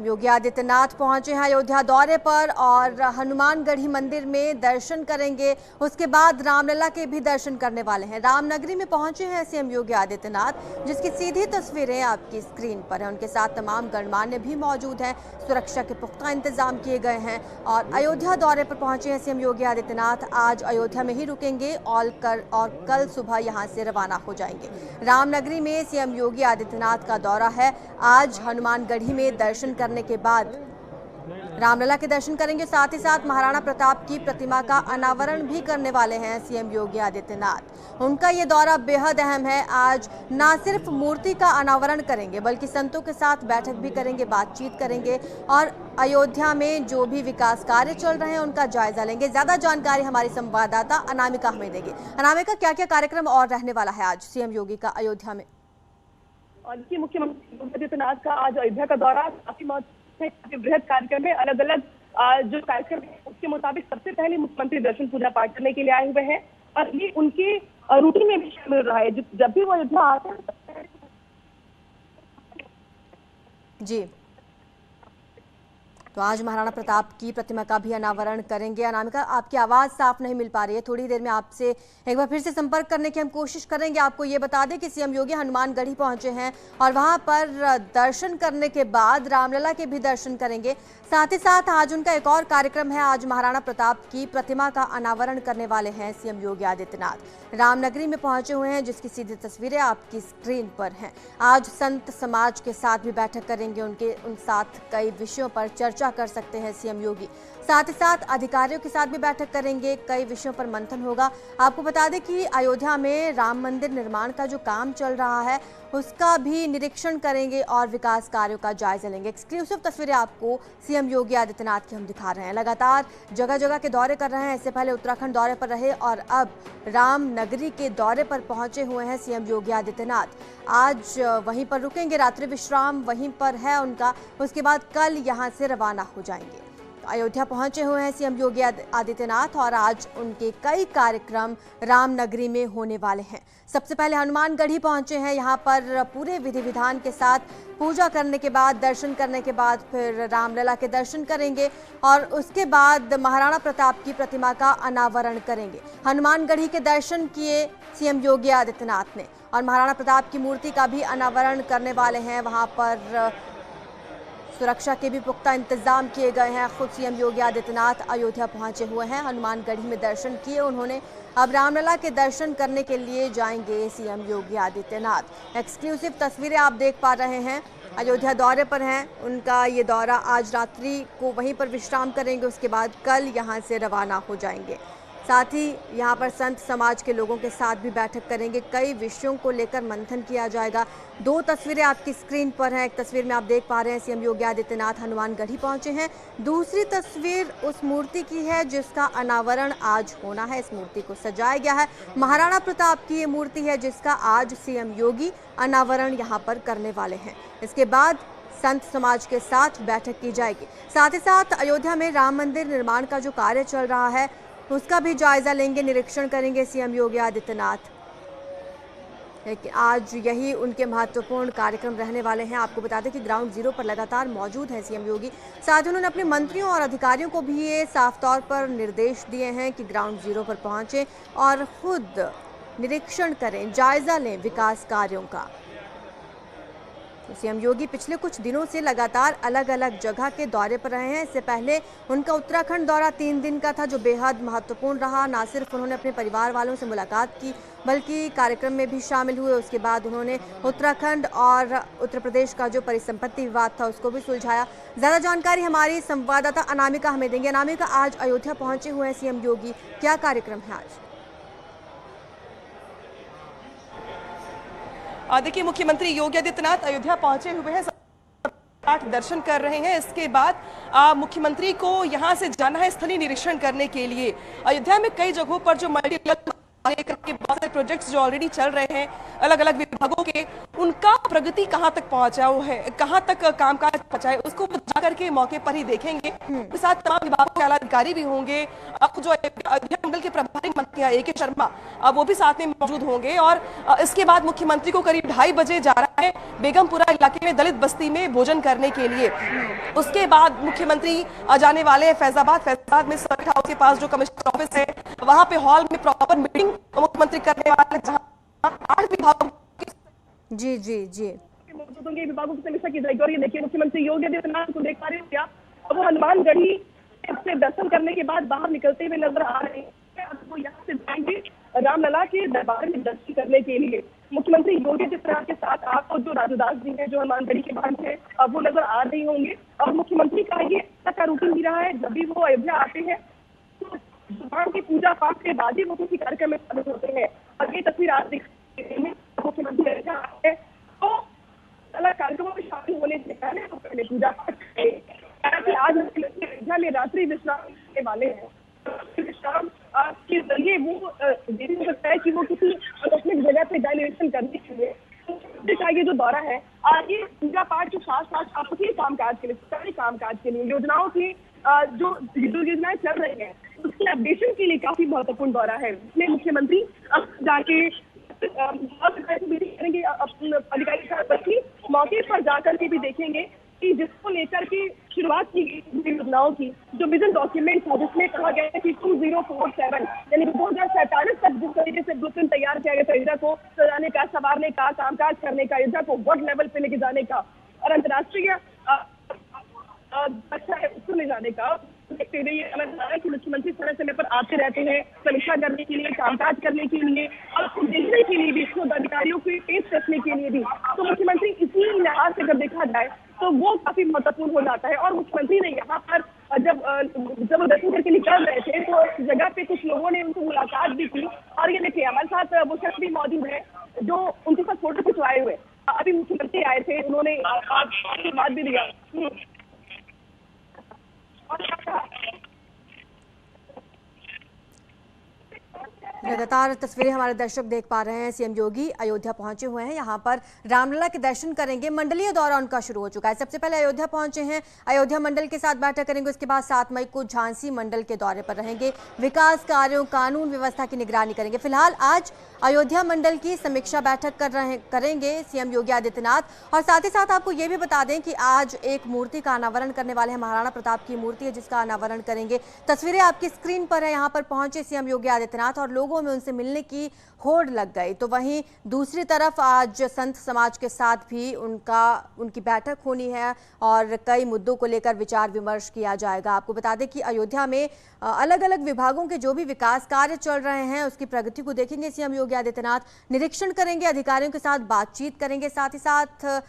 योगी आदित्यनाथ पहुंचे हैं अयोध्या दौरे पर और हनुमानगढ़ी मंदिर में दर्शन करेंगे। उसके बाद रामलला के भी दर्शन करने वाले हैं। रामनगरी में पहुंचे हैं सीएम योगी आदित्यनाथ, जिसकी सीधी तस्वीरें आपकी स्क्रीन पर हैं। उनके साथ तमाम गणमान्य भी मौजूद हैं। सुरक्षा के पुख्ता इंतजाम किए गए हैं और अयोध्या दौरे पर पहुंचे हैं सीएम योगी आदित्यनाथ। आज अयोध्या में ही रुकेंगे और कल सुबह यहां से रवाना हो जाएंगे। रामनगरी में सीएम योगी आदित्यनाथ का दौरा है। आज हनुमानगढ़ी में दर्शन करने के बाद रामलला के दर्शन करेंगे। साथ ही साथ महाराणा प्रताप की प्रतिमा का अनावरण भी करने वाले हैं सीएम योगी आदित्यनाथ। उनका ये दौरा बेहद अहम है। आज न सिर्फ मूर्ति का अनावरण करेंगे बल्कि संतों के साथ बैठक भी करेंगे, बातचीत करेंगे और अयोध्या में जो भी विकास कार्य चल रहे हैं उनका जायजा लेंगे। ज्यादा जानकारी हमारी संवाददाता अनामिका हमें देगी। अनामिका, क्या क्या कार्यक्रम और रहने वाला है आज सीएम योगी का अयोध्या में? देखिए, मुख्यमंत्री योगी आदित्यनाथ का आज अयोध्या का दौरा काफी बृहद कार्यक्रम है। अलग अलग जो कार्यक्रम है उसके मुताबिक सबसे पहले मुख्यमंत्री दर्शन पूजा पाठ करने के लिए आए हुए हैं और ये उनके रूटीन में भी शामिल रहा है। जब भी वो अयोध्या आते हैं जी, तो आज महाराणा प्रताप की प्रतिमा का भी अनावरण करेंगे। अनामिका, आपकी आवाज़ साफ नहीं मिल पा रही है। थोड़ी देर में आपसे एक बार फिर से संपर्क करने की हम कोशिश करेंगे। आपको ये बता दें कि सीएम योगी हनुमानगढ़ी पहुंचे हैं और वहां पर दर्शन करने के बाद रामलला के भी दर्शन करेंगे। साथ ही साथ आज उनका एक और कार्यक्रम है। आज महाराणा प्रताप की प्रतिमा का अनावरण करने वाले हैं सीएम योगी आदित्यनाथ। रामनगरी में पहुंचे हुए हैं, जिसकी सीधी तस्वीरें आपकी स्क्रीन पर हैं। आज संत समाज के साथ भी बैठक करेंगे। उन साथ कई विषयों पर चर्चा कर सकते हैं सीएम योगी। साथ ही साथ अधिकारियों के साथ भी बैठक करेंगे। कई विषयों पर मंथन होगा। आपको बता दें कि अयोध्या में राम मंदिर निर्माण का जो काम चल रहा है उसका भी निरीक्षण करेंगे और विकास कार्यों का जायजा लेंगे। एक्सक्लूसिव तस्वीरें आपको सीएम योगी आदित्यनाथ की हम दिखा रहे हैं। लगातार जगह जगह के दौरे कर रहे हैं। इससे पहले उत्तराखंड दौरे पर रहे और अब रामनगरी के दौरे पर पहुंचे हुए हैं सीएम योगी आदित्यनाथ। आज वहीं पर रुकेंगे, रात्रि विश्राम वहीं पर है उनका। उसके बाद कल यहां से रवाना हो जाएंगे। अयोध्या पहुंचे हुए हैं सीएम योगी आदित्यनाथ और आज उनके कई कार्यक्रम रामनगरी में होने वाले हैं। सबसे पहले हनुमानगढ़ी पहुंचे हैं। यहां पर पूरे विधि विधान के साथ पूजा करने के बाद, दर्शन करने के बाद फिर रामलला के दर्शन करेंगे और उसके बाद महाराणा प्रताप की प्रतिमा का अनावरण करेंगे। हनुमानगढ़ी के दर्शन किए सीएम योगी आदित्यनाथ ने और महाराणा प्रताप की मूर्ति का भी अनावरण करने वाले हैं। वहां पर सुरक्षा के भी पुख्ता इंतजाम किए गए हैं। खुद सीएम योगी आदित्यनाथ अयोध्या पहुंचे हुए हैं। हनुमानगढ़ी में दर्शन किए उन्होंने। अब रामलला के दर्शन करने के लिए जाएंगे सीएम योगी आदित्यनाथ। एक्सक्लूसिव तस्वीरें आप देख पा रहे हैं। अयोध्या दौरे पर हैं। उनका ये दौरा आज रात्रि को वहीं पर विश्राम करेंगे। उसके बाद कल यहाँ से रवाना हो जाएंगे। साथ ही यहाँ पर संत समाज के लोगों के साथ भी बैठक करेंगे। कई विषयों को लेकर मंथन किया जाएगा। दो तस्वीरें आपकी स्क्रीन पर हैं। एक तस्वीर में आप देख पा रहे हैं सीएम योगी आदित्यनाथ हनुमानगढ़ी पहुंचे हैं। दूसरी तस्वीर उस मूर्ति की है जिसका अनावरण आज होना है। इस मूर्ति को सजाया गया है। महाराणा प्रताप की ये मूर्ति है जिसका आज सीएम योगी अनावरण यहाँ पर करने वाले हैं। इसके बाद संत समाज के साथ बैठक की जाएगी। साथ ही साथ अयोध्या में राम मंदिर निर्माण का जो कार्य चल रहा है उसका भी जायजा लेंगे, निरीक्षण करेंगे सीएम योगी आदित्यनाथ। लेकिन आज यही उनके महत्वपूर्ण कार्यक्रम रहने वाले हैं। आपको बता दें कि ग्राउंड जीरो पर लगातार मौजूद हैं सीएम योगी। साथ ही उन्होंने अपने मंत्रियों और अधिकारियों को भी ये साफ तौर पर निर्देश दिए हैं कि ग्राउंड जीरो पर पहुंचें और खुद निरीक्षण करें, जायजा लें विकास कार्यों का। सीएम योगी पिछले कुछ दिनों से लगातार अलग अलग जगह के दौरे पर रहे हैं। इससे पहले उनका उत्तराखंड दौरा 3 दिन का था जो बेहद महत्वपूर्ण रहा। न सिर्फ उन्होंने अपने परिवार वालों से मुलाकात की बल्कि कार्यक्रम में भी शामिल हुए। उसके बाद उन्होंने उत्तराखंड और उत्तर प्रदेश का जो परिसंपत्ति विवाद था उसको भी सुलझाया। ज़्यादा जानकारी हमारी संवाददाता अनामिका हमें देंगे। अनामिका, आज अयोध्या पहुंचे हुए हैं सीएम योगी, क्या कार्यक्रम है आज? देखिए, मुख्यमंत्री योगी आदित्यनाथ अयोध्या पहुंचे हुए हैं, दर्शन कर रहे हैं। इसके बाद मुख्यमंत्री को यहां से जाना है स्थलीय निरीक्षण करने के लिए। अयोध्या में कई जगहों पर जो बहुत सारे प्रोजेक्ट्स जो ऑलरेडी चल रहे हैं अलग अलग विभागों के, उनका प्रगति कहां तक पहुंचा है, कहां तक कामकाज बचाए उसको जा करके मौके पर ही देखेंगे। उसके साथ तमाम विभागों के आला अधिकारी भी होंगे। अब जो अयोध्या मंडल के प्रभारी मंत्री A.K. शर्मा वो भी साथ में मौजूद होंगे। और इसके बाद मुख्यमंत्री को करीब 2:30 बजे जा रहा है बेगमपुरा इलाके में दलित बस्ती में भोजन करने के लिए। उसके बाद मुख्यमंत्री जाने वाले हैं फैजाबाद में सर्किट हाउस के पास जो कमिश्नर ऑफिस है वहां पे हॉल में प्रॉपर मीटिंग मुख्यमंत्री करने वाले, जहां 8 विभागों जी जी जी मौजूद होंगे, विभागों की समीक्षा की जाएगी। और ये देखिए मुख्यमंत्री योगी आदित्यनाथ को देख पा रहे हैं क्या, वो हनुमानगढ़ी से दर्शन करने के बाद बाहर निकलते हुए नजर आ रहे हैं। वो यहाँ से जाएंगे रामलला के दरबार में दर्शन करने के लिए। मुख्यमंत्री योगी आदित्यनाथ के साथ आपको जो राजूदास जी है जो हनुमानगढ़ी के बाहर है अब वो नजर आ रही होंगे। और मुख्यमंत्री का ये का रूटीन भी रहा है, जब भी वो अयोध्या आते हैं तो भगवान की पूजा पाठ के बाद ही वो किसी कार्यक्रम में शामिल होते हैं। और ये तस्वीर आज दिख रही है, मुख्यमंत्री अयोध्या आते हैं तो अलग कार्यक्रमों में शामिल होने से पहले तो पहले पूजा पाठ करें। आज अयोध्या में रात्रि विश्राम करने वाले हैं। विश्राम के जरिए वो देख सकता है कि वो किसी आकस्मिक जगह पे डायलेशन करने के लिए का ये जो दौरा है ये पूजा पाठ के साथ साथ आपसी कामकाज के लिए, सरकारी कामकाज के लिए, योजनाओं की जो योजनाएं चल रही हैं उसके अपडेशन के लिए काफी महत्वपूर्ण दौरा है। इसमें मुख्यमंत्री अब जाके करेंगे अधिकारी के साथ मौके पर जाकर के भी देखेंगे कि जिसको लेकर के शुरुआत की गई योजनाओं की जो विजन डॉक्यूमेंट था जिसमें कहा गया है कि 2047 यानी 2047 तक जिस तरीके से ब्लूप्रिंट तैयार किया गया अयोध्या को सजाने का, संवारने का, कामकाज करने का, अयोध्या को वर्ल्ड लेवल पे लेके जाने का और अंतर्राष्ट्रीय अच्छा है उसको ले जाने का देखते हुए ये समझ रहा है कि मुख्यमंत्री समय समय पर आते रहते हैं समीक्षा करने के लिए, कामकाज करने के लिए और देखने के लिए भी, खुद अधिकारियों को पेश करने के लिए भी। तो मुख्यमंत्री इसी लिहाज से अगर देखा जाए तो वो काफी महत्वपूर्ण हो जाता है। और मुख्यमंत्री ने यहाँ पर जब दर्शन करके निकल रहे थे तो इस जगह पे कुछ लोगों ने उनसे मुलाकात भी की। और ये देखिए हमारे साथ वो शख्स भी मौजूद है जो उनके साथ फोटो खिंचवाए हुए अभी मुख्यमंत्री आए थे, उन्होंने बात भी दिया। लगातार तस्वीरें हमारे दर्शक देख पा रहे हैं। सीएम योगी अयोध्या पहुंचे हुए हैं, यहाँ पर रामलला के दर्शन करेंगे। मंडलीय दौरा उनका शुरू हो चुका है। सबसे पहले अयोध्या पहुंचे हैं, अयोध्या मंडल के साथ बैठक करेंगे। उसके बाद 7 मई को झांसी मंडल के दौरे पर रहेंगे, विकास कार्यों, कानून व्यवस्था की निगरानी करेंगे। फिलहाल आज अयोध्या मंडल की समीक्षा बैठक करेंगे सीएम योगी आदित्यनाथ। और साथ ही साथ आपको ये भी बता दें कि आज एक मूर्ति का अनावरण करने वाले हैं, महाराणा प्रताप की मूर्ति है जिसका अनावरण करेंगे। तस्वीरें आपकी स्क्रीन पर है। यहाँ पर पहुंचे सीएम योगी आदित्यनाथ और लोगों में उनसे मिलने की होड़ लग गई। तो वहीं दूसरी तरफ आज संत समाज के साथ भी उनकी बैठक होनी है और कई मुद्दों को लेकर विचार विमर्श किया जाएगा। आपको बता दें कि अयोध्या में अलग अलग विभागों के जो भी विकास कार्य चल रहे हैं उसकी प्रगति को देखेंगे सीएम योगी आदित्यनाथ, निरीक्षण करेंगे, अधिकारियों के साथ बातचीत करेंगे, साथ ही साथ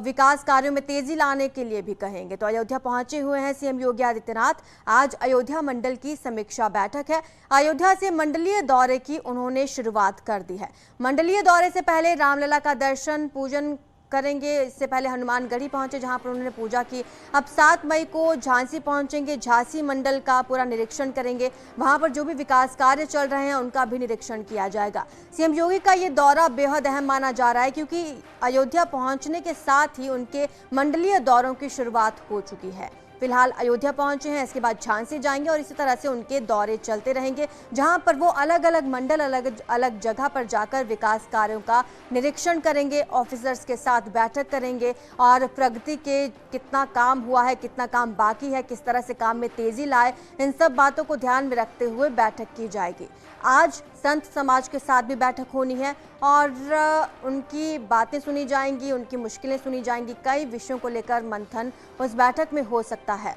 विकास कार्यों में तेजी लाने के लिए भी कहेंगे। तो अयोध्या पहुंचे हुए हैं सीएम योगी आदित्यनाथ। आज अयोध्या मंडल की समीक्षा बैठक है। अयोध्या से मंडलीय दौरे की उन्होंने शुरुआत कर दी है। मंडलीय दौरे से पहले रामलला का दर्शन पूजन करेंगे। इससे पहले हनुमानगढ़ी पहुंचे जहां पर उन्होंने पूजा की। अब 7 मई को झांसी पहुंचेंगे, झांसी मंडल का पूरा निरीक्षण करेंगे। वहां पर जो भी विकास कार्य चल रहे हैं उनका भी निरीक्षण किया जाएगा। सीएम योगी का ये दौरा बेहद अहम माना जा रहा है क्योंकि अयोध्या पहुंचने के साथ ही उनके मंडलीय दौरों की शुरुआत हो चुकी है। फिलहाल अयोध्या पहुंचे हैं, इसके बाद झांसी जाएंगे और इसी तरह से उनके दौरे चलते रहेंगे जहां पर वो अलग अलग मंडल, अलग अलग जगह पर जाकर विकास कार्यों का निरीक्षण करेंगे, ऑफिसर्स के साथ बैठक करेंगे और प्रगति के कितना काम हुआ है, कितना काम बाकी है, किस तरह से काम में तेजी लाए, इन सब बातों को ध्यान में रखते हुए बैठक की जाएगी। आज संत समाज के साथ भी बैठक होनी है और उनकी बातें सुनी जाएंगी, उनकी मुश्किलें सुनी जाएंगी। कई विषयों को लेकर मंथन उस बैठक में हो सकता है।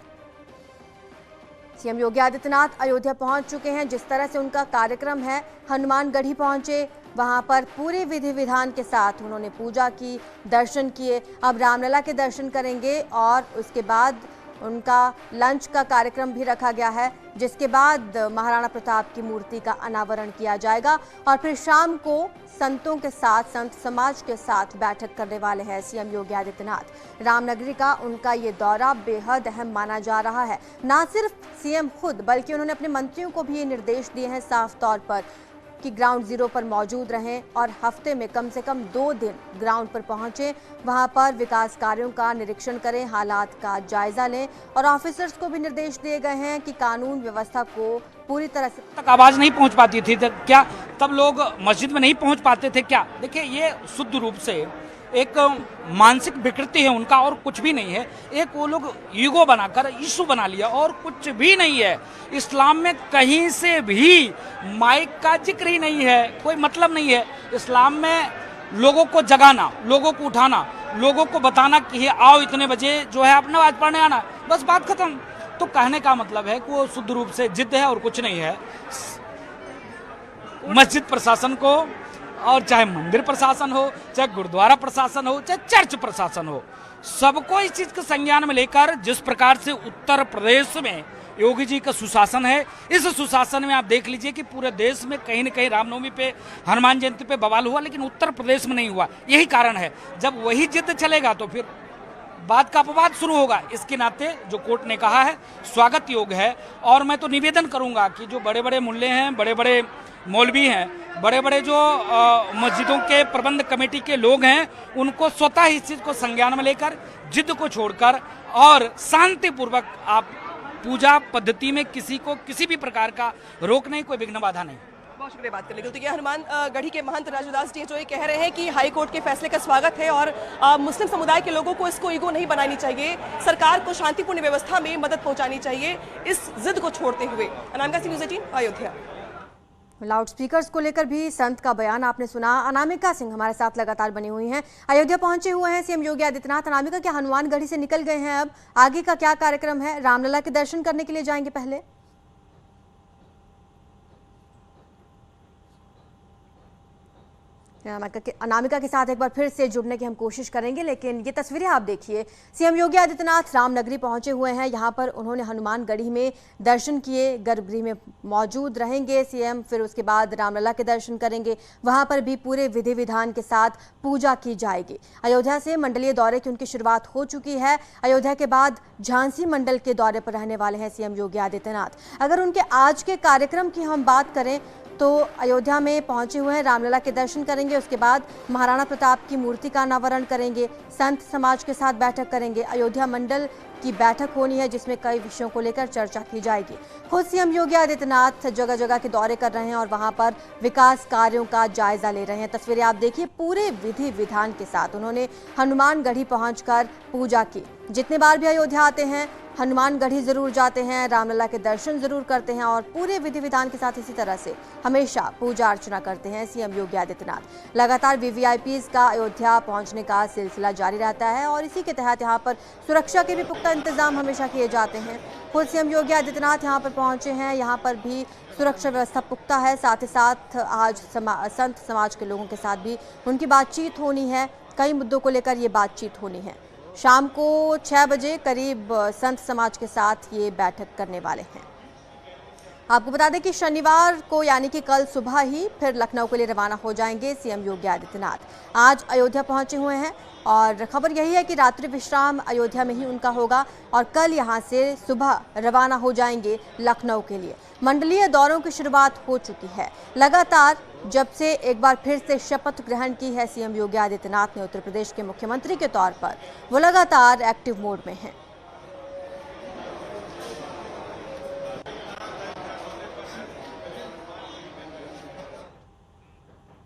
सीएम योगी आदित्यनाथ अयोध्या पहुंच चुके हैं। जिस तरह से उनका कार्यक्रम है, हनुमानगढ़ी पहुंचे, वहां पर पूरे विधि विधान के साथ उन्होंने पूजा की, दर्शन किए। अब रामलला के दर्शन करेंगे और उसके बाद उनका लंच का कार्यक्रम भी रखा गया है, जिसके बाद महाराणा प्रताप की मूर्ति का अनावरण किया जाएगा और फिर शाम को संतों के साथ, संत समाज के साथ बैठक करने वाले हैं सीएम योगी आदित्यनाथ। रामनगरी का उनका ये दौरा बेहद अहम माना जा रहा है। ना सिर्फ सीएम खुद बल्कि उन्होंने अपने मंत्रियों को भी ये निर्देश दिए हैं साफ तौर पर कि ग्राउंड जीरो पर मौजूद रहें और हफ्ते में कम से कम 2 दिन ग्राउंड पर पहुंचें, वहां पर विकास कार्यों का निरीक्षण करें, हालात का जायजा लें और ऑफिसर्स को भी निर्देश दिए गए हैं कि कानून व्यवस्था को पूरी तरह से तक आवाज नहीं पहुंच पाती थी, क्या तब लोग मस्जिद में नहीं पहुंच पाते थे क्या? देखिए, ये शुद्ध रूप से एक मानसिक विकृति है उनका और कुछ भी नहीं है। एक वो लोग ईगो बनाकर इशू बना लिया और कुछ भी नहीं है। इस्लाम में कहीं से भी माइक का जिक्र ही नहीं है, कोई मतलब नहीं है। इस्लाम में लोगों को जगाना, लोगों को उठाना, लोगों को बताना कि आओ इतने बजे जो है अपना नमाज पढ़ने आना, बस बात खत्म। तो कहने का मतलब है कि वो शुद्ध रूप से जिद है और कुछ नहीं है। मस्जिद प्रशासन को और चाहे मंदिर प्रशासन हो, चाहे गुरुद्वारा प्रशासन हो, चाहे चर्च प्रशासन हो, सबको इस चीज के संज्ञान में लेकर जिस प्रकार से उत्तर प्रदेश में योगी जी का सुशासन है, इस सुशासन में आप देख लीजिए कि पूरे देश में कहीं न कहीं रामनवमी पे, हनुमान जयंती पे बवाल हुआ, लेकिन उत्तर प्रदेश में नहीं हुआ। यही कारण है। जब वही जिद चलेगा तो फिर बात का अपवाद शुरू होगा। इसके नाते जो कोर्ट ने कहा है स्वागत योग्य है। और मैं तो निवेदन करूंगा कि जो बड़े बड़े मुल्ले हैं, बड़े बड़े मौलवी हैं, बड़े बड़े जो मस्जिदों के प्रबंध कमेटी के लोग हैं, उनको स्वतः इस चीज को संज्ञान में लेकर जिद को छोड़कर और शांतिपूर्वक आप पूजा पद्धति में किसी को किसी भी प्रकार का रोक नहीं, कोई विघ्न बाधा नहीं। बहुत शुक्रिया बात करने के लिए। तो ये हनुमान गढ़ी के महंत राजूदास जी जो ये कह रहे हैं कि हाई कोर्ट के फैसले का स्वागत है और मुस्लिम समुदाय के लोगों को इसको ईगो नहीं बनानी चाहिए, सरकार को शांतिपूर्ण व्यवस्था में मदद पहुंचानी चाहिए, इस जिद को छोड़ते हुए। Anamika Singh, news 18 Ayodhya. Loud speakers को लेकर भी संत का बयान आपने सुना। अनामिका सिंह हमारे साथ लगातार बनी हुई हैं, अयोध्या पहुंचे हुए हैं सीएम योगी आदित्यनाथ। अनामिका, क्या हनुमान गढ़ी से निकल गए हैं? अब आगे का क्या कार्यक्रम है? रामलला के दर्शन करने के लिए जाएंगे पहले? अनामिका के साथ एक बार फिर से जुड़ने की हम कोशिश करेंगे, लेकिन ये तस्वीरें आप देखिए। सीएम योगी आदित्यनाथ रामनगरी पहुंचे हुए हैं। यहाँ पर उन्होंने हनुमान गढ़ी में दर्शन किए, गर्भगृह में मौजूद रहेंगे सीएम, फिर उसके बाद रामलला के दर्शन करेंगे। वहां पर भी पूरे विधि विधान के साथ पूजा की जाएगी। अयोध्या से मंडलीय दौरे की उनकी शुरुआत हो चुकी है। अयोध्या के बाद झांसी मंडल के दौरे पर रहने वाले हैं सीएम योगी आदित्यनाथ। अगर उनके आज के कार्यक्रम की हम बात करें तो अयोध्या में पहुंचे हुए हैं, रामलला के दर्शन करेंगे, उसके बाद महाराणा प्रताप की मूर्ति का अनावरण करेंगे, संत समाज के साथ बैठक करेंगे। अयोध्या मंडल की बैठक होनी है जिसमें कई विषयों को लेकर चर्चा की जाएगी। खुद सीएम योगी आदित्यनाथ जगह जगह के दौरे कर रहे हैं और वहां पर विकास कार्यों का जायजा ले रहे हैं। तस्वीरें आप देखिए, पूरे विधि विधान के साथ उन्होंने हनुमान गढ़ी पहुंचकर पूजा की। जितने बार भी अयोध्या आते हैं हनुमान गढ़ी जरूर जाते हैं, रामलला के दर्शन जरूर करते हैं और पूरे विधि विधान के साथ इसी तरह से हमेशा पूजा अर्चना करते हैं सीएम योगी आदित्यनाथ। लगातार वीवीआईपीज का अयोध्या पहुंचने का सिलसिला जारी रहता है और इसी के तहत यहां पर सुरक्षा के भी पुख्ता इंतजाम हमेशा किए जाते हैं। खुद सीएम योगी आदित्यनाथ यहां पर पहुंचे हैं, यहां पर भी सुरक्षा व्यवस्था पुख्ता है। साथ ही साथ आज संत समाज के लोगों के साथ भी उनकी बातचीत होनी है, कई मुद्दों को लेकर ये बातचीत होनी है। शाम को 6 बजे करीब संत समाज के साथ ये बैठक करने वाले हैं। आपको बता दें कि शनिवार को यानी कि कल सुबह ही फिर लखनऊ के लिए रवाना हो जाएंगे सीएम योगी आदित्यनाथ। आज अयोध्या पहुंचे हुए हैं और खबर यही है कि रात्रि विश्राम अयोध्या में ही उनका होगा और कल यहां से सुबह रवाना हो जाएंगे लखनऊ के लिए। मंडलीय दौरों की शुरुआत हो चुकी है। लगातार जब से एक बार फिर से शपथ ग्रहण की है सीएम योगी आदित्यनाथ ने उत्तर प्रदेश के मुख्यमंत्री के तौर पर, वो लगातार एक्टिव मोड में हैं।